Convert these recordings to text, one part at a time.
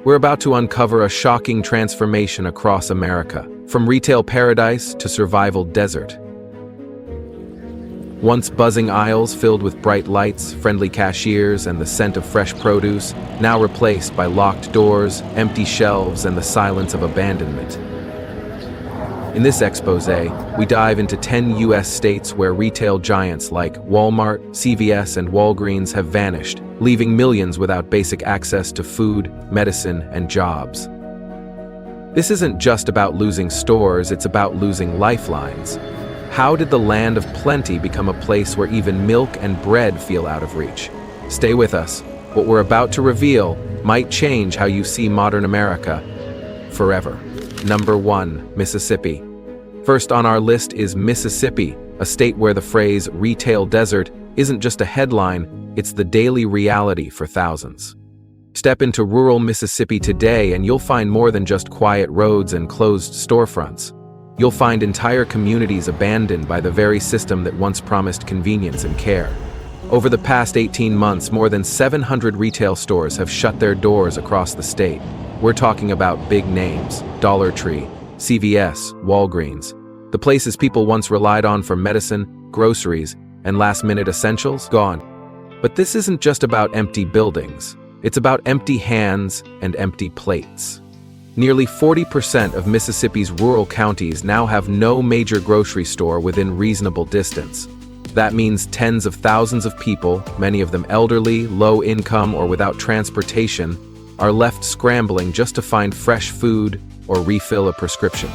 We're about to uncover a shocking transformation across America, from retail paradise to survival desert. Once buzzing aisles filled with bright lights, friendly cashiers, and the scent of fresh produce, now replaced by locked doors, empty shelves, and the silence of abandonment. In this exposé, we dive into 10 U.S. states where retail giants like Walmart, CVS, and Walgreens have vanished, leaving millions without basic access to food, medicine, and jobs. This isn't just about losing stores, it's about losing lifelines. How did the land of plenty become a place where even milk and bread feel out of reach? Stay with us. What we're about to reveal might change how you see modern America forever. Number 1, Mississippi. First on our list is Mississippi, a state where the phrase retail desert isn't just a headline, it's the daily reality for thousands. Step into rural Mississippi today and you'll find more than just quiet roads and closed storefronts. You'll find entire communities abandoned by the very system that once promised convenience and care. Over the past 18 months, more than 700 retail stores have shut their doors across the state. We're talking about big names: Dollar Tree, CVS, Walgreens, the places people once relied on for medicine, groceries, and last-minute essentials, gone. But this isn't just about empty buildings. It's about empty hands and empty plates. Nearly 40% of Mississippi's rural counties now have no major grocery store within reasonable distance. That means tens of thousands of people, many of them elderly, low income, or without transportation, are left scrambling just to find fresh food or refill a prescription.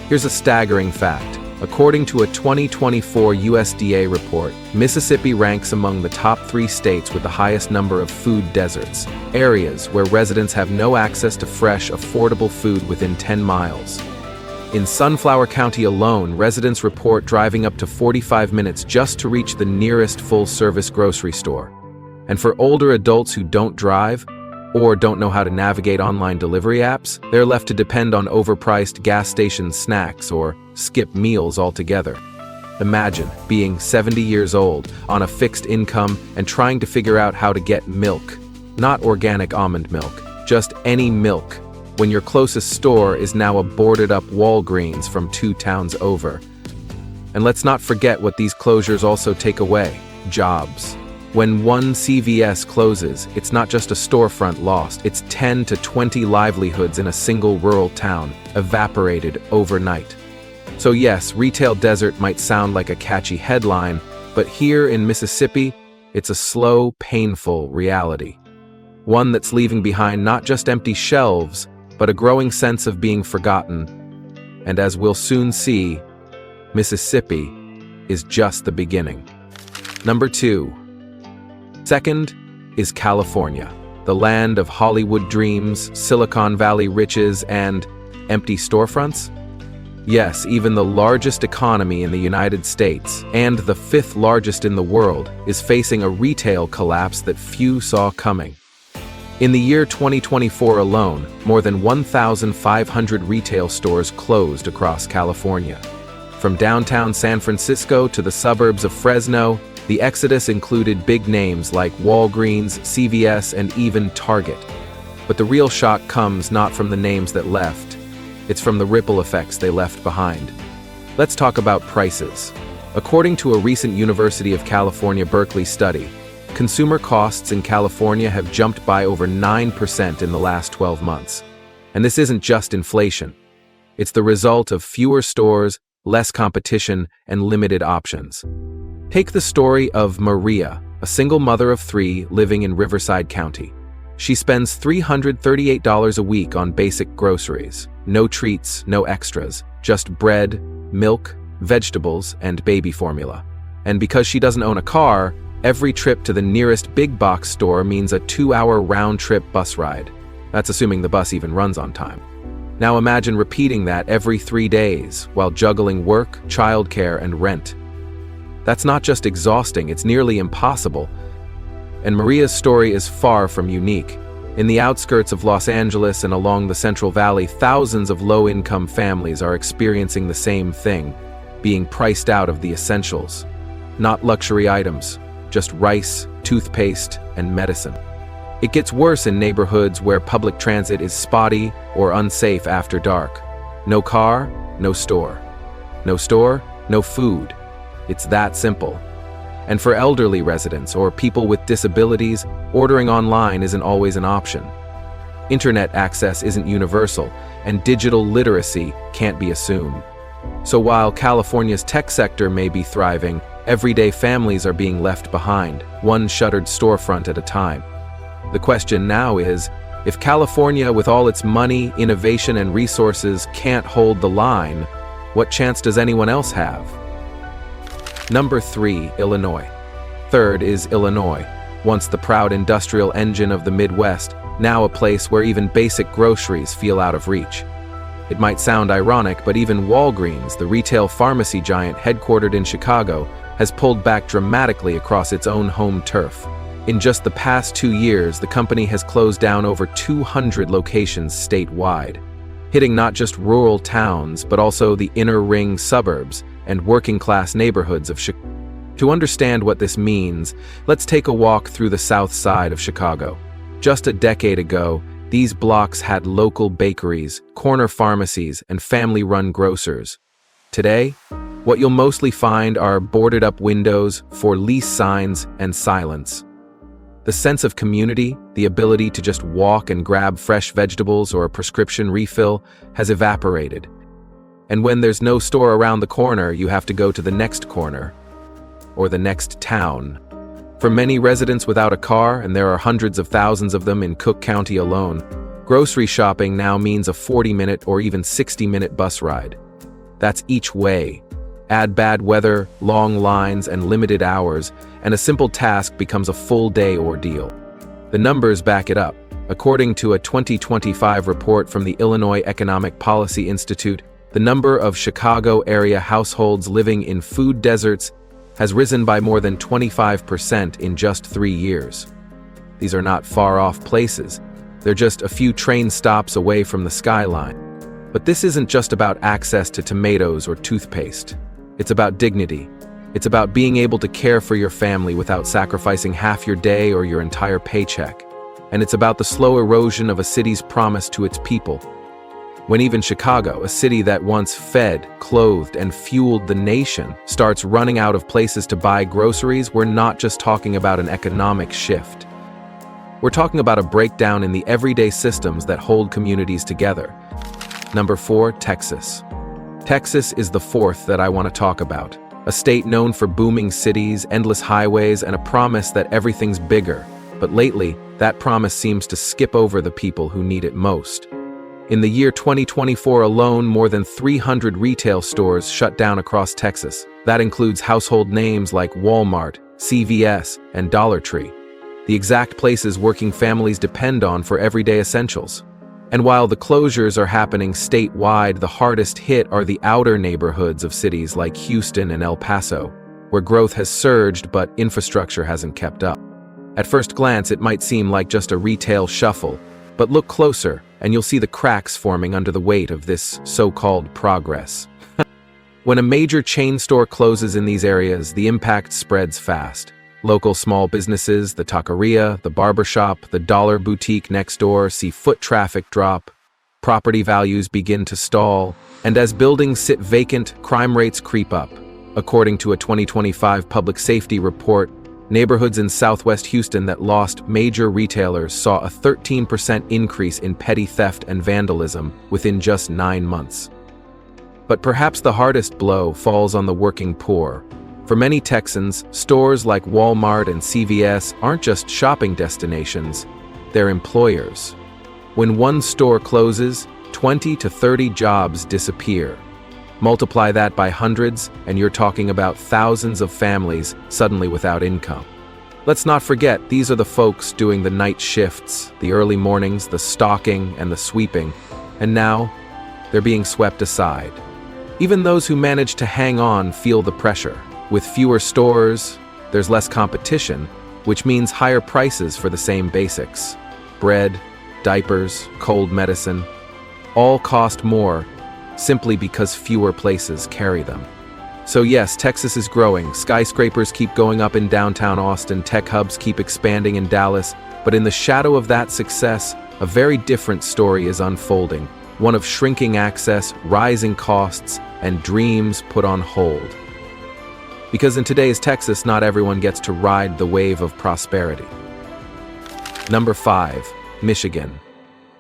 Here's a staggering fact. According to a 2024 USDA report, Mississippi ranks among the top 3 states with the highest number of food deserts, areas where residents have no access to fresh, affordable food within 10 miles. In Sunflower County alone, residents report driving up to 45 minutes just to reach the nearest full-service grocery store. And for older adults who don't drive, or don't know how to navigate online delivery apps, they're left to depend on overpriced gas station snacks or skip meals altogether. Imagine being 70 years old, on a fixed income, and trying to figure out how to get milk. Not organic almond milk, just any milk, when your closest store is now a boarded-up Walgreens from 2 towns over. And let's not forget what these closures also take away: jobs. When one CVS closes, it's not just a storefront lost, it's 10 to 20 livelihoods in a single rural town, evaporated overnight. So yes, retail desert might sound like a catchy headline, but here in Mississippi, it's a slow, painful reality. One that's leaving behind not just empty shelves, but a growing sense of being forgotten. And as we'll soon see, Mississippi is just the beginning. Number 2. Second is California, the land of Hollywood dreams, Silicon Valley riches, and empty storefronts. Yes, even the largest economy in the United States, and the 5th largest in the world, is facing a retail collapse that few saw coming. In the year 2024 alone, more than 1,500 retail stores closed across California. From downtown San Francisco to the suburbs of Fresno, the exodus included big names like Walgreens, CVS, and even Target. But the real shock comes not from the names that left, it's from the ripple effects they left behind. Let's talk about prices. According to a recent University of California, Berkeley study, consumer costs in California have jumped by over 9% in the last 12 months. And this isn't just inflation. It's the result of fewer stores, less competition, and limited options. Take the story of Maria, a single mother of 3 living in Riverside County. She spends $338 a week on basic groceries. No treats, no extras, just bread, milk, vegetables, and baby formula. And because she doesn't own a car, every trip to the nearest big box store means a 2-hour round-trip bus ride. That's assuming the bus even runs on time. Now imagine repeating that every 3 days while juggling work, childcare, and rent. That's not just exhausting, it's nearly impossible. And Maria's story is far from unique. In the outskirts of Los Angeles and along the Central Valley, thousands of low-income families are experiencing the same thing, being priced out of the essentials. Not luxury items, just rice, toothpaste, and medicine. It gets worse in neighborhoods where public transit is spotty or unsafe after dark. No car, no store. No store, no food. It's that simple. And for elderly residents or people with disabilities, ordering online isn't always an option. Internet access isn't universal, and digital literacy can't be assumed. So while California's tech sector may be thriving, everyday families are being left behind, one shuttered storefront at a time. The question now is, if California, with all its money, innovation, and resources, can't hold the line, what chance does anyone else have? Number 3, Illinois. Third is Illinois, once the proud industrial engine of the Midwest, now a place where even basic groceries feel out of reach. It might sound ironic, but even Walgreens, the retail pharmacy giant headquartered in Chicago, has pulled back dramatically across its own home turf. In just the past 2 years, the company has closed down over 200 locations statewide, hitting not just rural towns, but also the inner ring suburbs and working-class neighborhoods of Chicago. To understand what this means, let's take a walk through the south side of Chicago. Just a decade ago, these blocks had local bakeries, corner pharmacies, and family-run grocers. Today, what you'll mostly find are boarded-up windows, for lease signs, and silence. The sense of community, the ability to just walk and grab fresh vegetables or a prescription refill, has evaporated. And when there's no store around the corner, you have to go to the next corner, or the next town. For many residents without a car, and there are hundreds of thousands of them in Cook County alone, grocery shopping now means a 40-minute or even 60-minute bus ride. That's each way. Add bad weather, long lines, and limited hours, and a simple task becomes a full-day ordeal. The numbers back it up. According to a 2025 report from the Illinois Economic Policy Institute, the number of Chicago area households living in food deserts has risen by more than 25% in just 3 years. These are not far-off places. They're just a few train stops away from the skyline. But this isn't just about access to tomatoes or toothpaste. It's about dignity. It's about being able to care for your family without sacrificing half your day or your entire paycheck. And it's about the slow erosion of a city's promise to its people. When even Chicago, a city that once fed, clothed, and fueled the nation, starts running out of places to buy groceries, we're not just talking about an economic shift. We're talking about a breakdown in the everyday systems that hold communities together. Number 4, Texas. Texas is the fourth that I want to talk about. A state known for booming cities, endless highways, and a promise that everything's bigger. But lately, that promise seems to skip over the people who need it most. In the year 2024 alone, more than 300 retail stores shut down across Texas. That includes household names like Walmart, CVS, and Dollar Tree, the exact places working families depend on for everyday essentials. And while the closures are happening statewide, the hardest hit are the outer neighborhoods of cities like Houston and El Paso, where growth has surged but infrastructure hasn't kept up. At first glance, it might seem like just a retail shuffle, but look closer and you'll see the cracks forming under the weight of this so-called progress. When a major chain store closes in these areas, the impact spreads fast. Local small businesses, the taqueria, the barbershop, the dollar boutique next door see foot traffic drop, property values begin to stall, and as buildings sit vacant, crime rates creep up. According to a 2025 public safety report, neighborhoods in southwest Houston that lost major retailers saw a 13% increase in petty theft and vandalism within just 9 months. But perhaps the hardest blow falls on the working poor. For many Texans, stores like Walmart and CVS aren't just shopping destinations, they're employers. When one store closes, 20 to 30 jobs disappear. Multiply that by hundreds, and you're talking about thousands of families suddenly without income. Let's not forget, these are the folks doing the night shifts, the early mornings, the stocking, and the sweeping, and now they're being swept aside. Even those who manage to hang on feel the pressure. With fewer stores, there's less competition, which means higher prices for the same basics. Bread, diapers, cold medicine, all cost more simply because fewer places carry them. So yes, Texas is growing. Skyscrapers keep going up in downtown Austin, tech hubs keep expanding in Dallas, But in the shadow of that success, a very different story is unfolding, one of shrinking access, rising costs, and dreams put on hold. Because in today's Texas, not everyone gets to ride the wave of prosperity. Number 5, Michigan.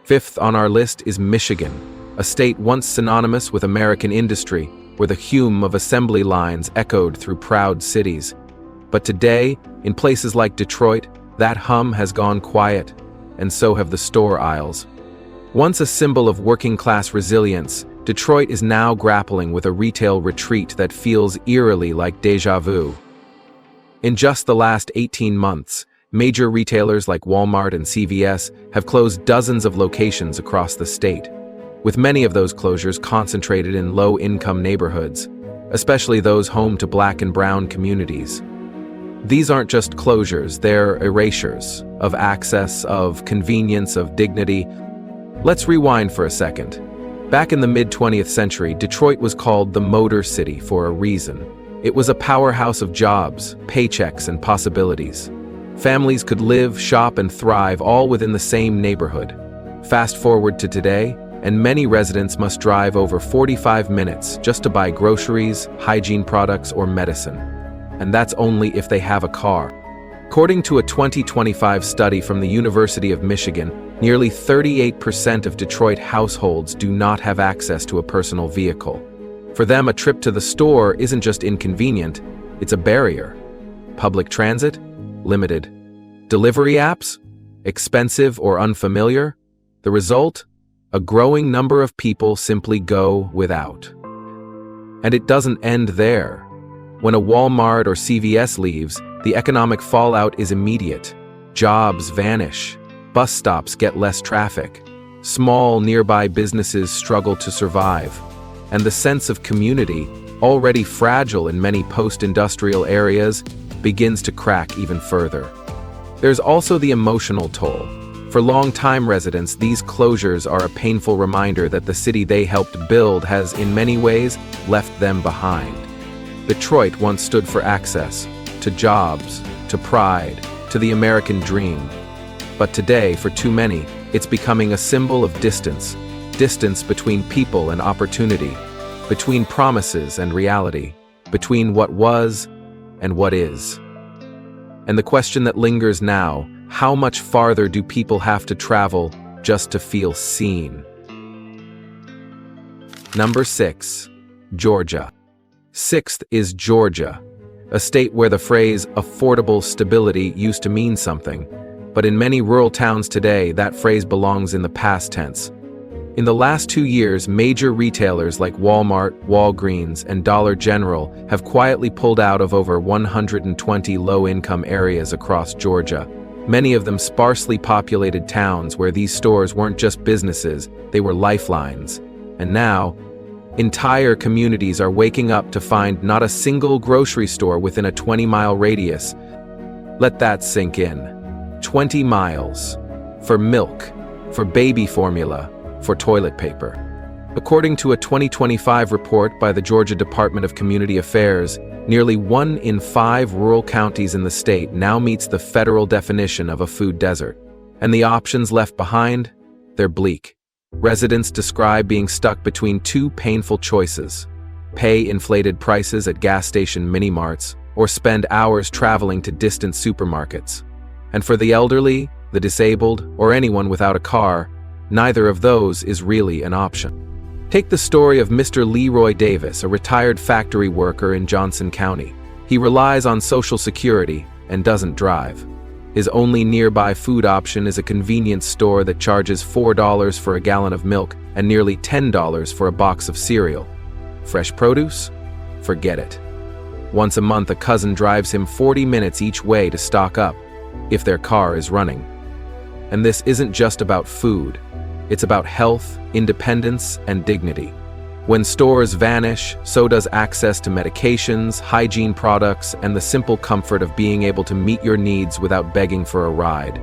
Fifth on our list is Michigan, a state once synonymous with American industry, where the hum of assembly lines echoed through proud cities. But today, in places like Detroit, that hum has gone quiet, and so have the store aisles. Once a symbol of working-class resilience, Detroit is now grappling with a retail retreat that feels eerily like déjà vu. In just the last 18 months, major retailers like Walmart and CVS have closed dozens of locations across the state, with many of those closures concentrated in low-income neighborhoods, especially those home to Black and brown communities. These aren't just closures, they're erasures of access, of convenience, of dignity. Let's rewind for a second. Back in the mid-20th century, Detroit was called the Motor City for a reason. It was a powerhouse of jobs, paychecks, and possibilities. Families could live, shop, and thrive all within the same neighborhood. Fast forward to today, and many residents must drive over 45 minutes just to buy groceries, hygiene products, or medicine. And that's only if they have a car. According to a 2025 study from the University of Michigan, nearly 38% of Detroit households do not have access to a personal vehicle. For them, a trip to the store isn't just inconvenient, it's a barrier. Public transit? Limited. Delivery apps? Expensive or unfamiliar? The result? A growing number of people simply go without. And it doesn't end there. When a Walmart or CVS leaves, the economic fallout is immediate. Jobs vanish. Bus stops get less traffic. Small nearby businesses struggle to survive. And the sense of community, already fragile in many post-industrial areas, begins to crack even further. There's also the emotional toll. For long-time residents, these closures are a painful reminder that the city they helped build has, in many ways, left them behind. Detroit once stood for access, to jobs, to pride, to the American dream. But today, for too many, it's becoming a symbol of distance. Distance between people and opportunity, between promises and reality, between what was and what is. And the question that lingers now, how much farther do people have to travel just to feel seen? Number 6, Georgia. Sixth is Georgia, a state where the phrase affordable stability used to mean something, but in many rural towns today, that phrase belongs in the past tense. In the last 2 years, major retailers like Walmart, Walgreens, and Dollar General have quietly pulled out of over 120 low-income areas across Georgia, many of them sparsely populated towns where these stores weren't just businesses, they were lifelines. And now, entire communities are waking up to find not a single grocery store within a 20-mile radius. Let that sink in. 20 miles. For milk, for baby formula, for toilet paper. According to a 2025 report by the Georgia Department of Community Affairs, nearly 1 in 5 rural counties in the state now meets the federal definition of a food desert. And the options left behind? They're bleak. Residents describe being stuck between 2 painful choices: pay inflated prices at gas station mini-marts, or spend hours traveling to distant supermarkets. And for the elderly, the disabled, or anyone without a car, neither of those is really an option. Take the story of Mr. Leroy Davis, a retired factory worker in Johnson County. He relies on Social Security and doesn't drive. His only nearby food option is a convenience store that charges $4 for a gallon of milk and nearly $10 for a box of cereal. Fresh produce? Forget it. Once a month, a cousin drives him 40 minutes each way to stock up, if their car is running. And this isn't just about food. It's about health, independence, and dignity. When stores vanish, so does access to medications, hygiene products, and the simple comfort of being able to meet your needs without begging for a ride.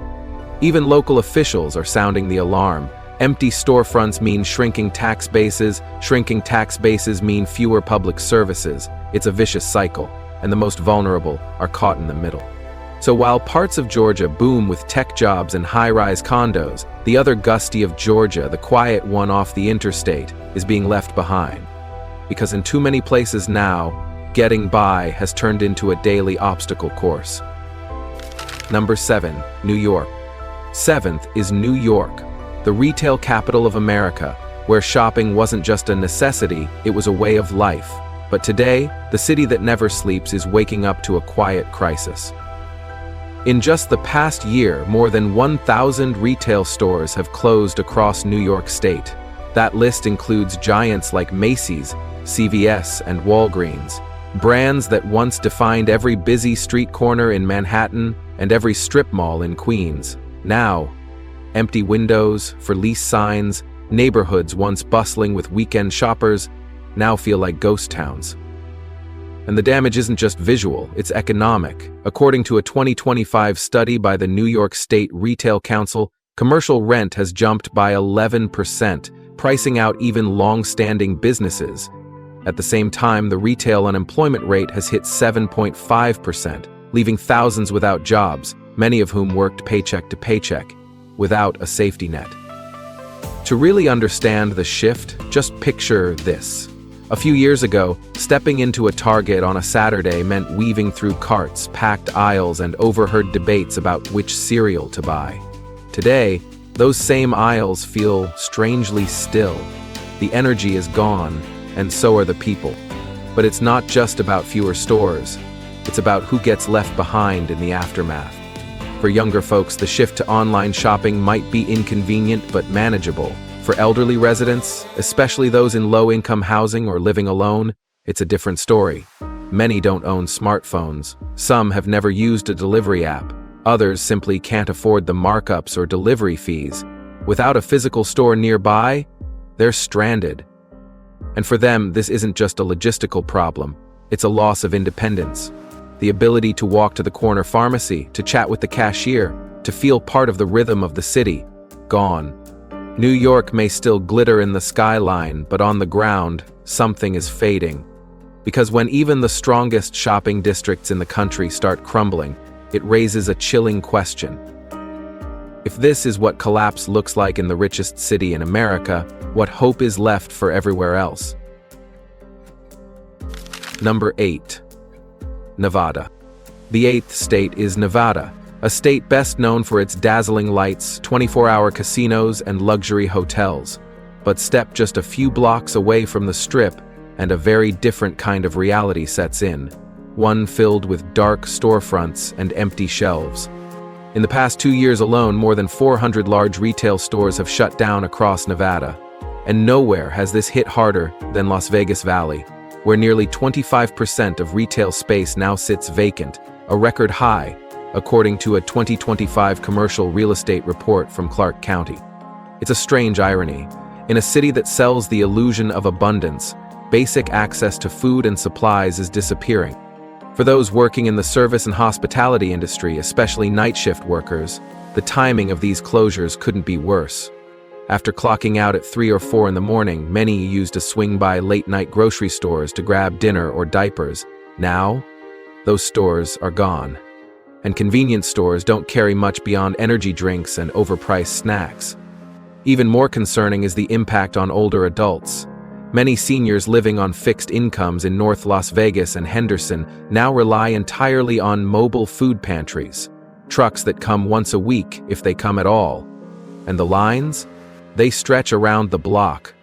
Even local officials are sounding the alarm. Empty storefronts mean shrinking tax bases mean fewer public services. It's a vicious cycle, and the most vulnerable are caught in the middle. So while parts of Georgia boom with tech jobs and high-rise condos, the other gusty of Georgia, the quiet one off the interstate, is being left behind. Because in too many places now, getting by has turned into a daily obstacle course. Number 7, New York. 7th is New York, the retail capital of America, where shopping wasn't just a necessity, it was a way of life. But today, the city that never sleeps is waking up to a quiet crisis. In just the past year, more than 1,000 retail stores have closed across New York State. That list includes giants like Macy's, CVS, and Walgreens, brands that once defined every busy street corner in Manhattan and every strip mall in Queens. Now, empty windows, for lease signs, neighborhoods once bustling with weekend shoppers now feel like ghost towns. And the damage isn't just visual, it's economic. According to a 2025 study by the New York State Retail Council, commercial rent has jumped by 11%, pricing out even long-standing businesses. At the same time, the retail unemployment rate has hit 7.5%, leaving thousands without jobs, many of whom worked paycheck to paycheck, without a safety net. To really understand the shift, just picture this. A few years ago, stepping into a Target on a Saturday meant weaving through carts, packed aisles, and overheard debates about which cereal to buy. Today, those same aisles feel strangely still. The energy is gone, and so are the people. But it's not just about fewer stores. It's about who gets left behind in the aftermath. For younger folks, the shift to online shopping might be inconvenient but manageable. For elderly residents, especially those in low-income housing or living alone, it's a different story. Many don't own smartphones. Some have never used a delivery app. Others simply can't afford the markups or delivery fees. Without a physical store nearby, they're stranded. And for them, this isn't just a logistical problem. It's a loss of independence. The ability to walk to the corner pharmacy, to chat with the cashier, to feel part of the rhythm of the city, gone. New York may still glitter in the skyline, but on the ground, something is fading. Because when even the strongest shopping districts in the country start crumbling, it raises a chilling question. If this is what collapse looks like in the richest city in America, what hope is left for everywhere else? Number 8. Nevada. The 8th state is Nevada, a state best known for its dazzling lights, 24-hour casinos, and luxury hotels. But step just a few blocks away from the Strip, and a very different kind of reality sets in, one filled with dark storefronts and empty shelves. In the past 2 years alone, more than 400 large retail stores have shut down across Nevada. And nowhere has this hit harder than Las Vegas Valley, where nearly 25% of retail space now sits vacant, a record high, according to a 2025 commercial real estate report from Clark County. It's a strange irony. In a city that sells the illusion of abundance, basic access to food and supplies is disappearing. For those working in the service and hospitality industry, especially night shift workers, the timing of these closures couldn't be worse. After clocking out at 3 or 4 in the morning, many used to swing by late-night grocery stores to grab dinner or diapers. Now, those stores are gone. And convenience stores don't carry much beyond energy drinks and overpriced snacks. Even more concerning is the impact on older adults. Many seniors living on fixed incomes in North Las Vegas and Henderson now rely entirely on mobile food pantries, trucks that come once a week if they come at all. And the lines? They stretch around the block.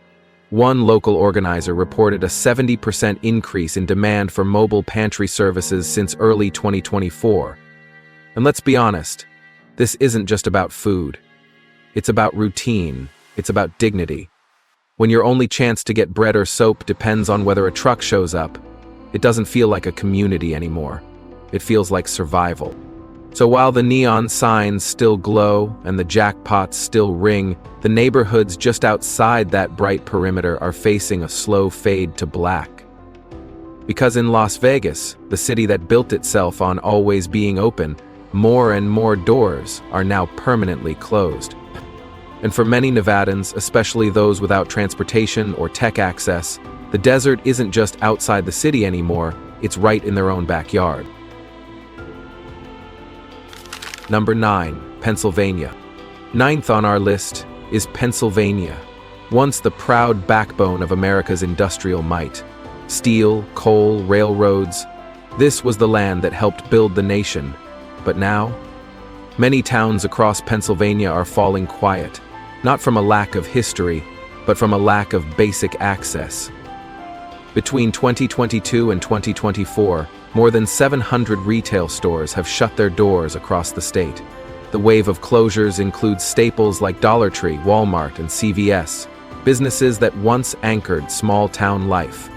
One local organizer reported a 70% increase in demand for mobile pantry services since early 2024. And let's be honest, this isn't just about food. It's about routine. It's about dignity. When your only chance to get bread or soap depends on whether a truck shows up, it doesn't feel like a community anymore. It feels like survival. So while the neon signs still glow and the jackpots still ring, the neighborhoods just outside that bright perimeter are facing a slow fade to black. Because in Las Vegas, the city that built itself on always being open, more and more doors are now permanently closed. And for many Nevadans, especially those without transportation or tech access, the desert isn't just outside the city anymore, it's right in their own backyard. Number 9. Pennsylvania. Ninth on our list is Pennsylvania, once the proud backbone of America's industrial might. Steel, coal, railroads. This was the land that helped build the nation. But now, many towns across Pennsylvania are falling quiet, not from a lack of history, but from a lack of basic access. Between 2022 and 2024, more than 700 retail stores have shut their doors across the state. The wave of closures includes staples like Dollar Tree, Walmart, and CVS, businesses that once anchored small-town life.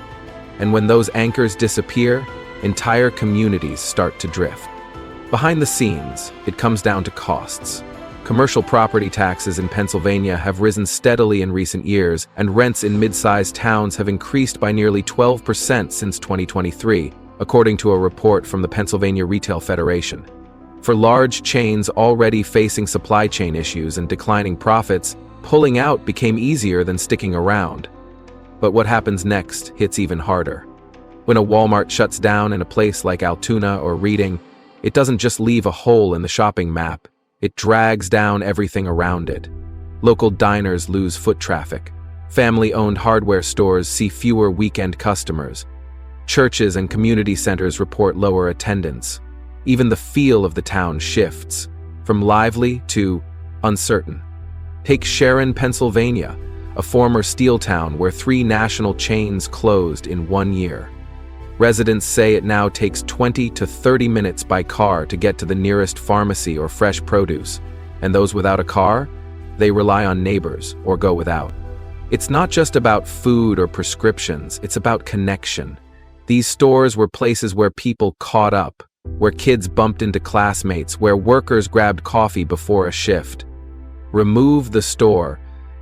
And when those anchors disappear, entire communities start to drift. Behind the scenes, it comes down to costs. Commercial property taxes in Pennsylvania have risen steadily in recent years, and rents in mid-sized towns have increased by nearly 12% since 2023, according to a report from the Pennsylvania Retail Federation. For large chains already facing supply chain issues and declining profits, pulling out became easier than sticking around. But what happens next hits even harder. When a Walmart shuts down in a place like Altoona or Reading, it doesn't just leave a hole in the shopping map, it drags down everything around it. Local diners lose foot traffic. Family-owned hardware stores see fewer weekend customers. Churches and community centers report lower attendance. Even the feel of the town shifts, from lively to uncertain. Take Sharon, Pennsylvania, a former steel town where 3 national chains closed in 1 year. Residents say it now takes 20 to 30 minutes by car to get to the nearest pharmacy or fresh produce. And those without a car, they rely on neighbors or go without. It's not just about food or prescriptions, it's about connection. These stores were places where people caught up, where kids bumped into classmates, where workers grabbed coffee before a shift. Remove the store,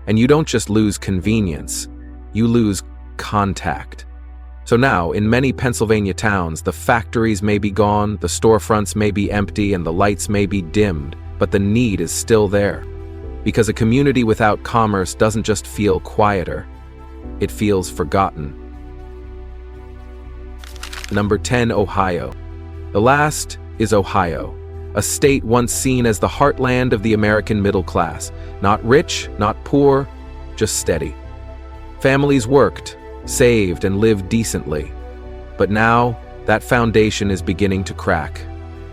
and you don't just lose convenience, you lose contact. So now, in many Pennsylvania towns, the factories may be gone, the storefronts may be empty, and the lights may be dimmed, but the need is still there. Because a community without commerce doesn't just feel quieter, it feels forgotten. Number 10, Ohio. The last is Ohio, a state once seen as the heartland of the American middle class. Not rich, not poor, just steady. Families worked, saved, and lived decently. But now, that foundation is beginning to crack,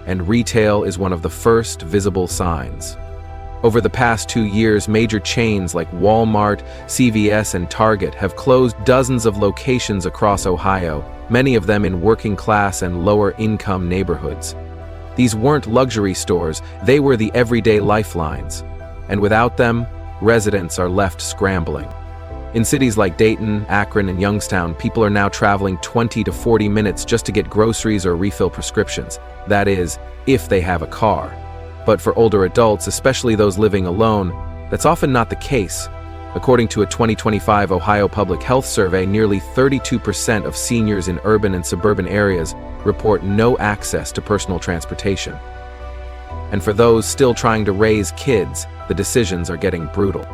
and retail is one of the first visible signs. Over the past 2 years, major chains like Walmart, CVS, and Target have closed dozens of locations across Ohio, many of them in working-class and lower-income neighborhoods. These weren't luxury stores, they were the everyday lifelines. And without them, residents are left scrambling. In cities like Dayton, Akron, and Youngstown, people are now traveling 20 to 40 minutes just to get groceries or refill prescriptions. That is, if they have a car. But for older adults, especially those living alone, that's often not the case. According to a 2025 Ohio Public Health Survey, nearly 32% of seniors in urban and suburban areas report no access to personal transportation. And for those still trying to raise kids, the decisions are getting brutal.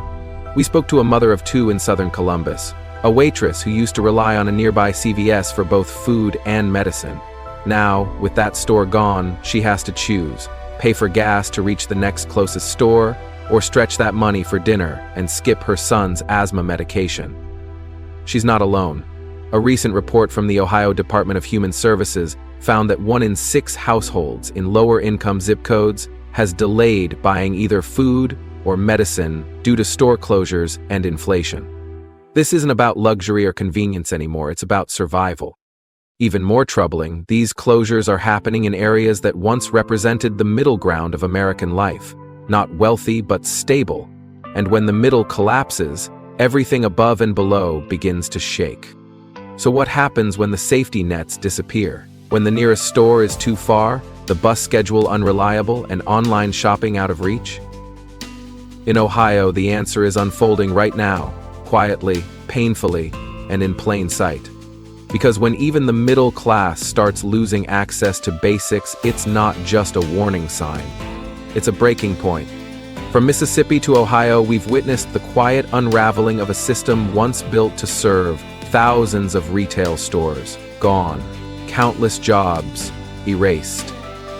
We spoke to a mother of 2 in southern Columbus, a waitress who used to rely on a nearby CVS for both food and medicine. Now, with that store gone, she has to choose: pay for gas to reach the next closest store, or stretch that money for dinner and skip her son's asthma medication. She's not alone. A recent report from the Ohio Department of Human Services found that 1 in 6 households in lower-income zip codes has delayed buying either food or medicine due to store closures and inflation. This isn't about luxury or convenience anymore, it's about survival. Even more troubling, these closures are happening in areas that once represented the middle ground of American life. Not wealthy, but stable. And when the middle collapses, everything above and below begins to shake. So what happens when the safety nets disappear? When the nearest store is too far, the bus schedule unreliable, and online shopping out of reach? In Ohio, the answer is unfolding right now, quietly, painfully, and in plain sight. Because when even the middle class starts losing access to basics, it's not just a warning sign. It's a breaking point. From Mississippi to Ohio, we've witnessed the quiet unraveling of a system once built to serve. Thousands of retail stores gone, countless jobs erased.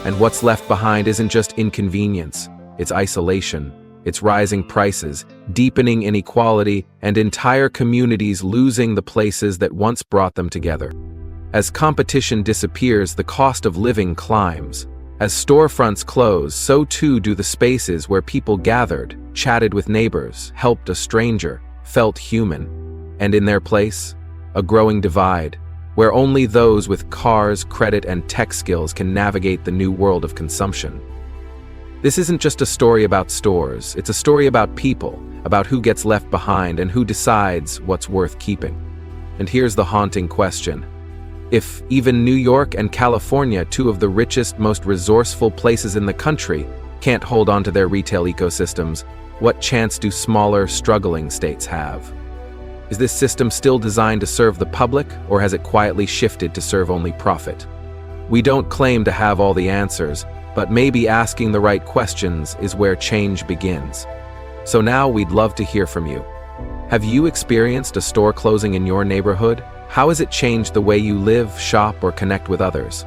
And what's left behind isn't just inconvenience, it's isolation, it's rising prices, deepening inequality, and entire communities losing the places that once brought them together. As competition disappears, the cost of living climbs. As storefronts close, so too do the spaces where people gathered, chatted with neighbors, helped a stranger, felt human. And in their place, a growing divide, where only those with cars, credit, and tech skills can navigate the new world of consumption. This isn't just a story about stores, it's a story about people, about who gets left behind and who decides what's worth keeping. And here's the haunting question. If even New York and California, two of the richest, most resourceful places in the country, can't hold on to their retail ecosystems, what chance do smaller, struggling states have? Is this system still designed to serve the public, or has it quietly shifted to serve only profit? We don't claim to have all the answers, but maybe asking the right questions is where change begins. So now we'd love to hear from you. Have you experienced a store closing in your neighborhood? How has it changed the way you live, shop, or connect with others?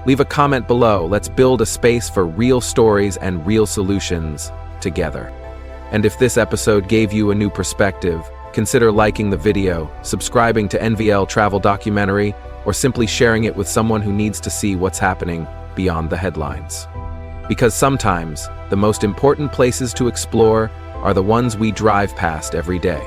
Leave a comment below. Let's build a space for real stories and real solutions together. And if this episode gave you a new perspective, consider liking the video, subscribing to NVL Travel Documentary, or simply sharing it with someone who needs to see what's happening beyond the headlines. Because sometimes, the most important places to explore are the ones we drive past every day.